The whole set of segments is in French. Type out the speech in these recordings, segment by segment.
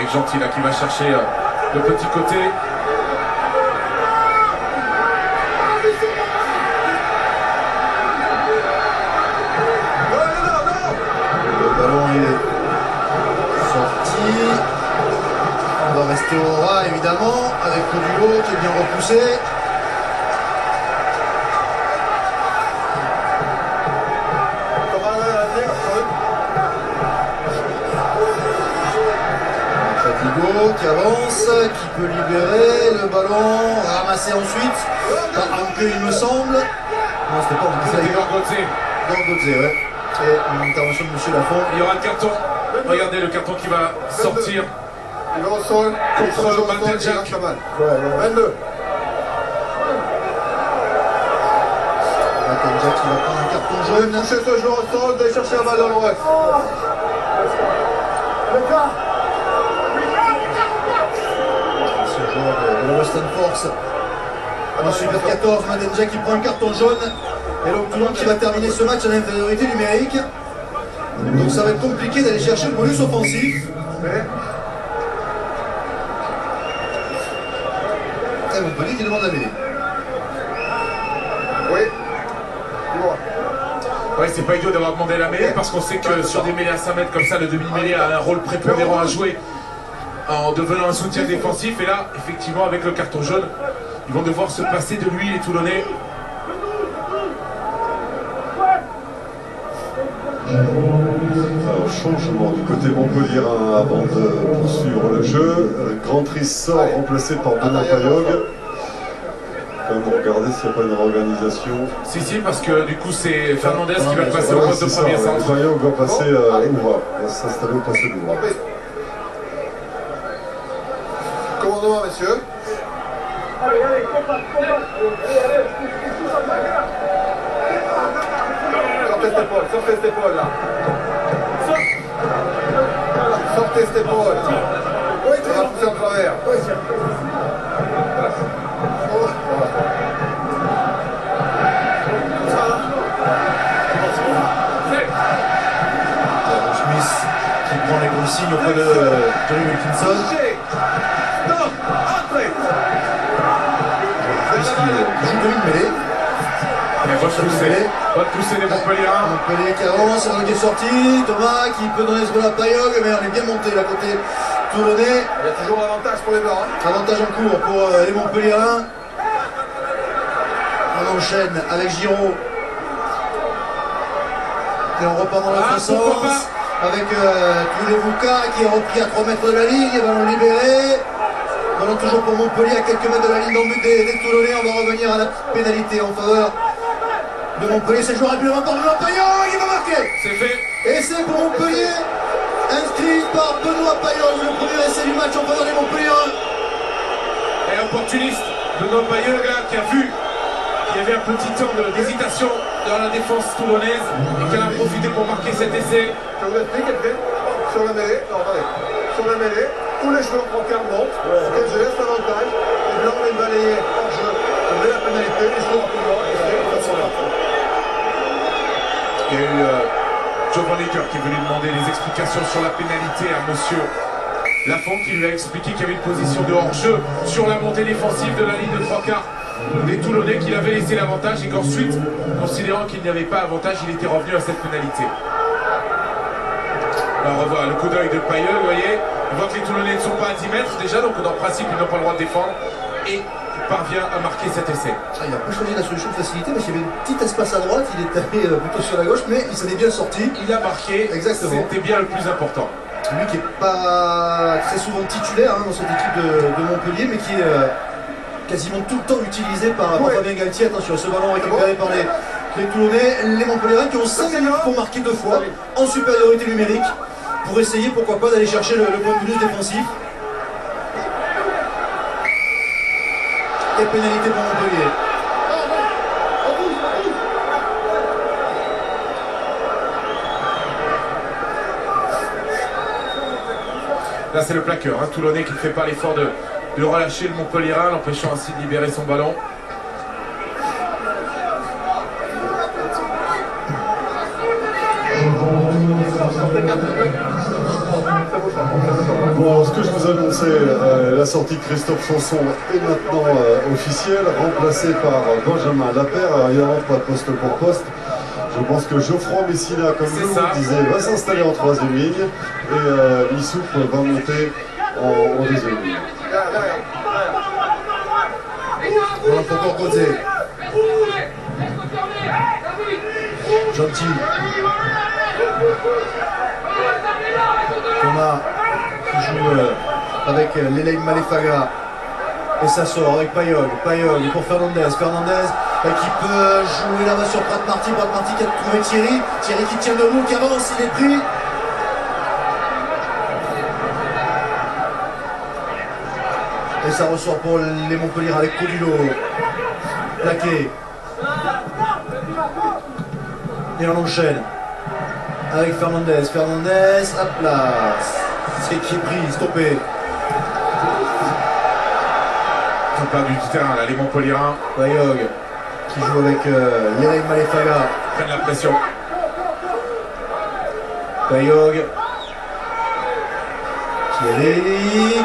avec Gentil là qui va chercher le petit côté. Le ballon est sorti. On va rester au ras évidemment avec Codulo qui est bien repoussé. Qui avance, qui peut libérer le ballon, ramasser ensuite par Anke il me semble. Non, c'était pas Anke, c'était Gorgodze. Gorgodze, ouais. Et une intervention de M. Lafont. Il y aura le carton. Regardez le carton qui va sortir. Il va au sol, contre Manteljak. 22. Manteljak qui va prendre un carton jaune. Toucher ce joueur au sol, d'aller chercher la balle dans l'ouest. De la Western Force en Super 14, Manteljak qui prend un carton jaune et donc tout le monde qui va terminer ce match en infériorité numérique, donc ça va être compliqué d'aller chercher le bonus offensif. Et Montpellier qui demande la mêlée. Oui. Ouais, c'est pas idiot d'avoir demandé la mêlée parce qu'on sait que sur des mêlées à 5 mètres comme ça, le demi-mêlée a un rôle prépondérant à jouer en devenant un soutien défensif. Et là, effectivement, avec le carton jaune, ils vont devoir se passer de lui, les Toulonnais. Alors, changement du côté montpelliérain avant de poursuivre le jeu. Grand Tris sort, remplacé par Benoît Payog. Quand même, regardez s'il n'y a pas une réorganisation. Si, parce que du coup, c'est Fernandez qui va passer au poste de premier centre. Payog va passer Ouvra, va s'installer au poste d'Ouvra. Commandement, messieurs. Allez, combat. Sortez cette épaule là. Sortez cette épaule. Oui, tu vas pousser en travers. Smith qui prend les consignes auprès de Johnny Wilkinson. Qui joue de une mêlée. Bonne poussée des Montpelliérains. Montpellier qui avance, alors qui est sorti. Thomas qui peut donner ce ballon à Payog, mais on est bien monté là côté toulonnais. Il y a toujours l'avantage pour les Blancs. Avantage en cours pour les Montpelliérains. On enchaîne avec Giraud. Et on repart dans l'autre sens. Avec Toulouvouka qui est repris à 3 mètres de la ligne. Ballon libéré. Ballon toujours pour Montpellier à quelques mètres de la ligne dans le but des Toulonnais. On va revenir à la pénalité en faveur de Montpellier. C'est joué rapidement par Benoît Payog. Il va marquer. C'est fait. Et c'est pour Montpellier. Inscrit par Benoît Payog. Le premier essai du match en faveur des Montpelliérains. Et opportuniste, Benoît Payog qui a vu qu'il y avait un petit temps d'hésitation dans la défense toulonnaise et qu'elle a profité pour marquer cet essai. Je vous explique, Edwin, sur la mêlée, sur la mêlée, tous les joueurs frontières montent, et je laisse l'avantage, les Blancs les balayer hors jeu, je mets la pénalité, les joueurs plus blancs, et c'est Il y a eu Giovanni Coeur qui est venu demander les explications sur la pénalité à monsieur Lafont qui lui a expliqué qu'il y avait une position de hors-jeu sur la montée défensive de la ligne de 3/4 des Toulonnais, qu'il avait laissé l'avantage et qu'ensuite, considérant qu'il n'y avait pas avantage, il était revenu à cette pénalité. Alors on voit le coup d'œil de Payeux, vous voyez, on voit que les Toulonnais ne sont pas à 10 mètres déjà, donc dans le principe ils n'ont pas le droit de défendre et il parvient à marquer cet essai. Il n'a pas choisi la solution de facilité parce qu'il y avait une petite espace à droite, il est allé plutôt sur la gauche, mais il s'en est bien sorti. Il a marqué, c'était bien le plus important. Lui qui n'est pas très souvent titulaire dans cette équipe de Montpellier, mais qui est quasiment tout le temps utilisé par Fabien Galtier. Attention, ce ballon récupéré par les Toulonnais, les Montpelliérains qui ont 5 minutes pour marquer 2 fois en supériorité numérique, pour essayer pourquoi pas d'aller chercher le point de bonus défensif. Et pénalité pour Montpellier. Là c'est le plaqueur, Toulonnais qui ne fait pas l'effort de relâcher le Montpelliérain, l'empêchant ainsi de libérer son ballon. Bon, ce que je vous annonçais, la sortie de Christophe Sanson est maintenant officielle, remplacée par Benjamin Lapère. Alors, évidemment, pas poste pour poste. Je pense que Geoffroy Messina, comme je vous le disais, va s'installer en troisième ligne et Missouf va monter en deuxième ligne. Voilà pour Gorgodze. Gentil. Thomas qui joue avec Leleim Malefaga. Et ça sort avec Payog. Payog pour Fernandez. Fernandez qui peut jouer là-bas sur Pratt Marty. Pratt Marty qui a trouvé Thierry. Thierry qui tient debout, qui avance, il est pris. Et ça ressort pour les Montpellier avec Codilo. Plaqué. Et on enchaîne avec Fernandez. Fernandez, hop là. C'est qui est pris, stoppé. Ils ont perdu du terrain là, les Montpelliérains. Payog qui joue avec Leleim Malefaga. Prennent la pression. Payog. Thierry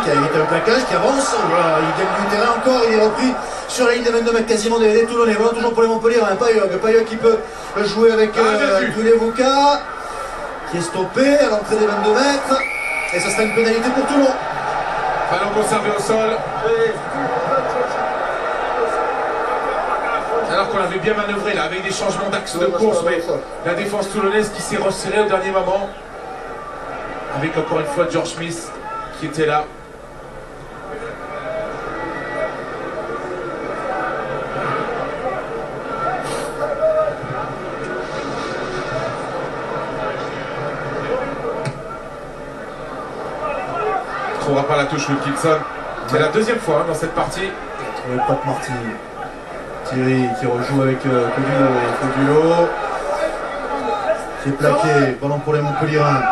qui a évité un plaquage, qui avance. Voilà, il gagne du terrain encore, il est repris sur la ligne des 22 mètres quasiment des Toulonnais. Voilà toujours pour les Montpellier, hein, Payog qui peut jouer avec Kulevuka, qui est stoppé à l'entrée des 22 mètres. Et ça sera une pénalité pour Toulon. Ballon conservé au sol. Alors qu'on avait bien manœuvré là, avec des changements d'axe de course, mais la défense toulonnaise qui s'est resserrée au dernier moment. Avec encore une fois George Smith qui était là. Il ne trouvera pas la touche Wilkinson. C'est la deuxième fois dans cette partie. Il ne Pratt Marty. Thierry qui rejoue avec Codilo. Qui est plaqué pendant pour les Montpelliérains.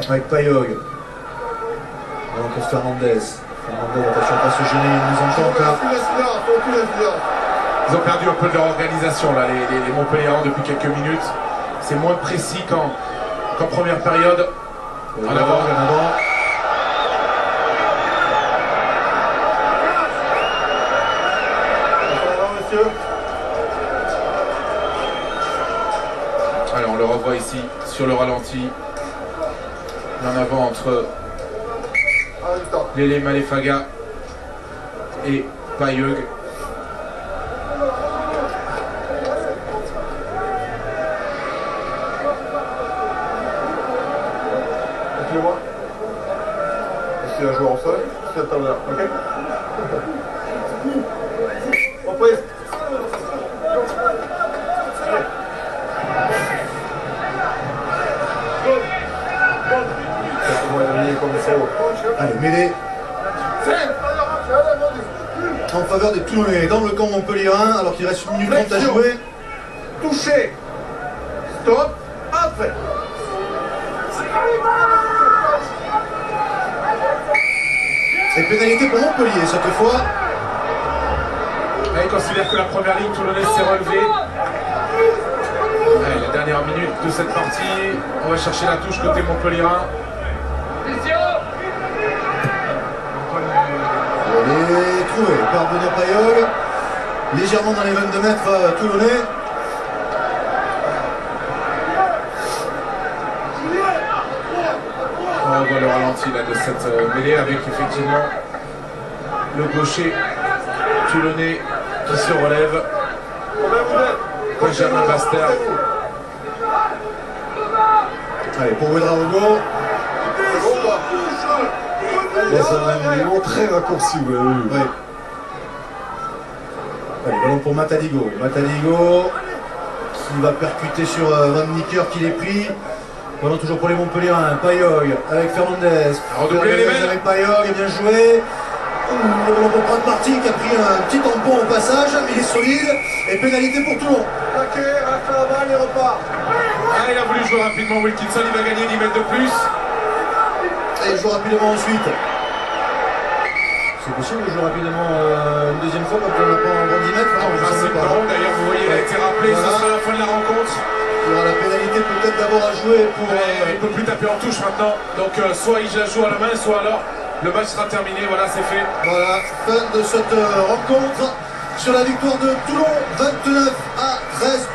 Avec Payog. Alors pour Fernandez. Fernandez, attention pas se gêner, il nous entend là. Ils ont perdu un peu de leur organisation là, les Montpelliérains depuis quelques minutes. C'est moins précis qu'en première période. En avant. Alors on le revoit ici sur le ralenti. En avant entre Leleim Malefaga et Payog. Excusez-moi. Est-ce qu'il y a un joueur en sol? C'est un turnover, ok? Reprise. Allez, mêlée en faveur des Toulonnais dans le camp Montpelliérain alors qu'il reste 1 minute 30 à jouer. Touché. Stop. Après. Et pénalité pour Montpellier cette fois. Il considère que la première ligne toulonnaise s'est relevée. Allez, la dernière minute de cette partie. On va chercher la touche côté Montpelliérain. Elle est trouvée par Benoît Payol, légèrement dans les 22 mètres toulonnais. On voit le ralenti là, de cette mêlée avec effectivement le gaucher toulonnais qui se relève. Benjamin Baster. Allez, pour Ouedraogo. Dans un élément très raccourci, vous l'avez vu. Oui. Allez, ballon pour Matadigo. Matadigo qui va percuter sur Van Nicker qui l'est pris. Ballon toujours pour les Montpelliérains. Payog avec Fernandez. Fernandez avec Payog, bien joué. Le ballon pour Pratt Marty qui a pris un petit tampon au passage. Il est solide. Et pénalité pour Toulon. Ok, reste la balle et repart. Ah, il a voulu jouer rapidement Wilkinson, il va gagner 10 mètres de plus. Et il joue rapidement ensuite. C'est possible de jouer rapidement une deuxième fois quand on n'a pas un grand 10 mètres? Non, je ne sais pas. D'ailleurs, vous voyez, il a été rappelé, Voilà. ce sera la fin de la rencontre. Il y aura la pénalité peut-être d'abord à jouer pour... Il ne peut plus taper en touche maintenant. Donc soit il la joue à la main, soit alors le match sera terminé. Voilà, c'est fait. Voilà, fin de cette rencontre sur la victoire de Toulon, 29-13.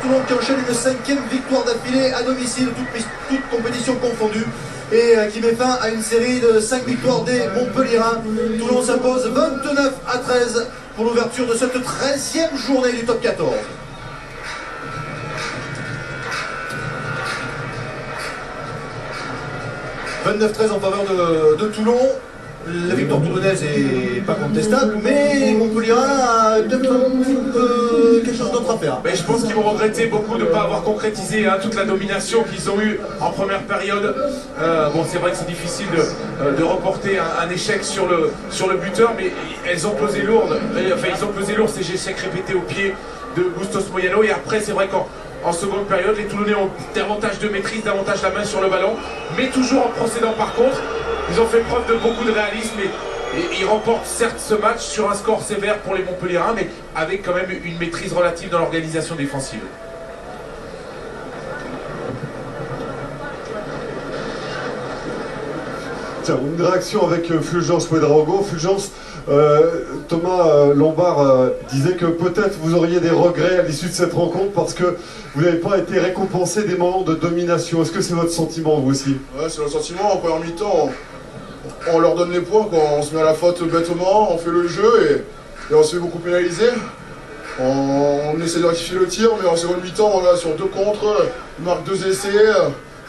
Toulon qui enchaîne une 5e victoire d'affilée à domicile, toute compétition confondue, et qui met fin à une série de 5 victoires des Montpelliérains. Toulon s'impose 29-13 pour l'ouverture de cette 13e journée du top 14. 29-13 en faveur de Toulon. La victoire toulonnaise est pas contestable, mais Montpellier a peut-être quelque chose d'autre à faire. Mais je pense qu'ils vont regretter beaucoup de ne pas avoir concrétisé toute la domination qu'ils ont eue en première période. Bon, c'est vrai que c'est difficile de reporter un échec sur le buteur, mais elles ont pesé lourd. Enfin, ils ont pesé lourd ces échecs répétés au pied de Bustos Moyano. Et après, c'est vrai qu'en seconde période, les Toulonnais ont davantage de maîtrise, davantage la main sur le ballon, mais toujours en procédant par contre. Ils ont fait preuve de beaucoup de réalisme et ils remportent certes ce match sur un score sévère pour les Montpelliérains, mais avec quand même une maîtrise relative dans l'organisation défensive. Tiens, une réaction avec Fulgence Ouedraogo. Fulgence, Thomas Lombard disait que peut-être vous auriez des regrets à l'issue de cette rencontre parce que vous n'avez pas été récompensé des moments de domination. Est-ce que c'est votre sentiment, vous aussi? Ouais, c'est le sentiment. En première mi-temps, on leur donne les points, quoi. On se met à la faute bêtement, on fait le jeu et on se fait beaucoup pénaliser. On essaie de rectifier le tir, mais en seconde mi-temps, on a sur 2 contre, on marque 2 essais,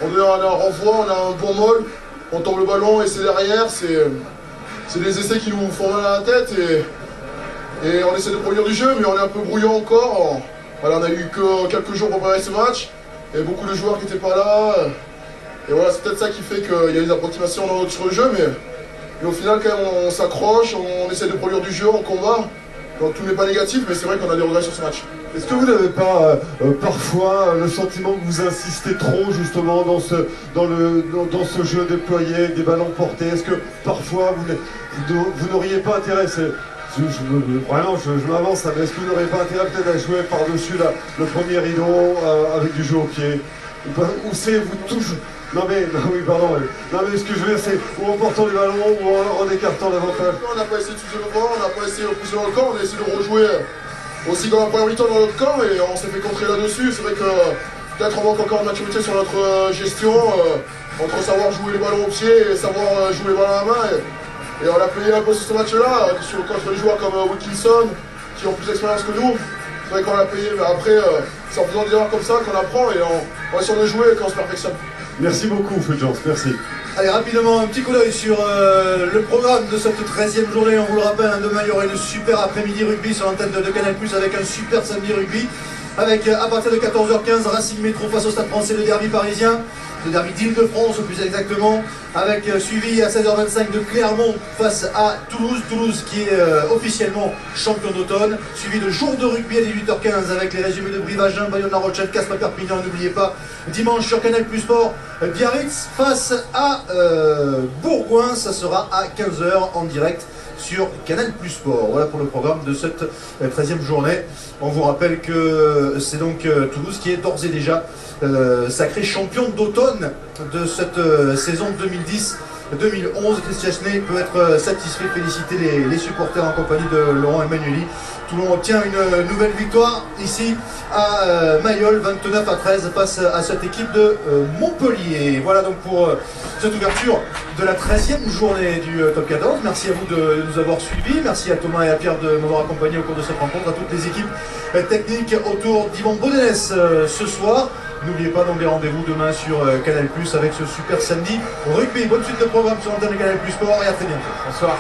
on a un renvoi, on a un bon molle, on tombe le ballon et c'est derrière. C'est des essais qui nous font mal à la tête et on essaie de produire du jeu, mais on est un peu brouillon encore. Voilà, on a eu que quelques jours pour préparer ce match, et beaucoup de joueurs qui n'étaient pas là. Et voilà, c'est peut-être ça qui fait qu'il y a des approximations dans notre jeu, mais au final, quand même, on s'accroche, on essaie de produire du jeu, on combat. Donc tout n'est pas négatif, mais c'est vrai qu'on a des regrets sur ce match. Est-ce que vous n'avez pas parfois le sentiment que vous insistez trop justement dans ce jeu déployé, avec des ballons portés? Est-ce que parfois vous n'auriez pas intérêt, vraiment je m'avance, mais est-ce que vous n'auriez pas intérêt peut-être à jouer par-dessus le premier rideau avec du jeu au pied? Ou c'est vous touche? Non mais, oui pardon, non mais ce que je veux dire c'est ou en portant les ballons ou en écartant davantage. On n'a pas essayé de toucher le vent, on n'a pas essayé de pousser dans le camp, on a essayé de rejouer aussi dans la première mi-temps dans notre camp et on s'est fait contrer là-dessus. C'est vrai que peut-être on manque encore de maturité sur notre gestion, entre savoir jouer les ballons au pied et savoir jouer les ballons à la main. Et on a payé un peu sur ce match-là, contre des joueurs comme Wilkinson, qui ont plus d'expérience que nous. C'est vrai qu'on l'a payé, mais après, c'est en faisant des erreurs comme ça qu'on apprend et on essaie de jouer et qu'on se perfectionne. Merci beaucoup, Fulgence, merci. Allez, rapidement, un petit coup d'œil sur le programme de cette 13e journée. On vous le rappelle, demain il y aura une super après-midi rugby sur l'antenne de Canal+, avec un super samedi rugby. Avec, à partir de 14h15, Racing Métro face au Stade Français, le derby parisien. Le derby d'Île-de-France, au plus exactement, avec suivi à 16h25 de Clermont face à Toulouse. Toulouse qui est officiellement champion d'automne, suivi de jour de rugby à 18h15 avec les résumés de Brive-Agen, Bayonne-La Rochelle, Castres Perpignan. N'oubliez pas, dimanche sur Canal+ Sport, Biarritz face à Bourgoin. Ça sera à 15h en direct sur Canal+ Sport. Voilà pour le programme de cette 13e journée. On vous rappelle que c'est donc Toulouse qui est d'ores et déjà sacré champion d'automne de cette saison 2010-2011. Christian Schnee peut être satisfait, féliciter les supporters en compagnie de Laurent Emmanueli. Toulon obtient une nouvelle victoire ici à Mayol, 29-13 face à cette équipe de Montpellier. Voilà donc pour cette ouverture de la 13e journée du Top 14. Merci à vous de nous avoir suivis. Merci à Thomas et à Pierre de m'avoir accompagné au cours de cette rencontre, à toutes les équipes techniques autour d'Yvan Bodenès ce soir. N'oubliez pas donc les rendez-vous demain sur Canal+, avec ce super samedi rugby. Bonne suite de programme sur l'antenne de Canal+ Sport et à très bientôt. Bonsoir.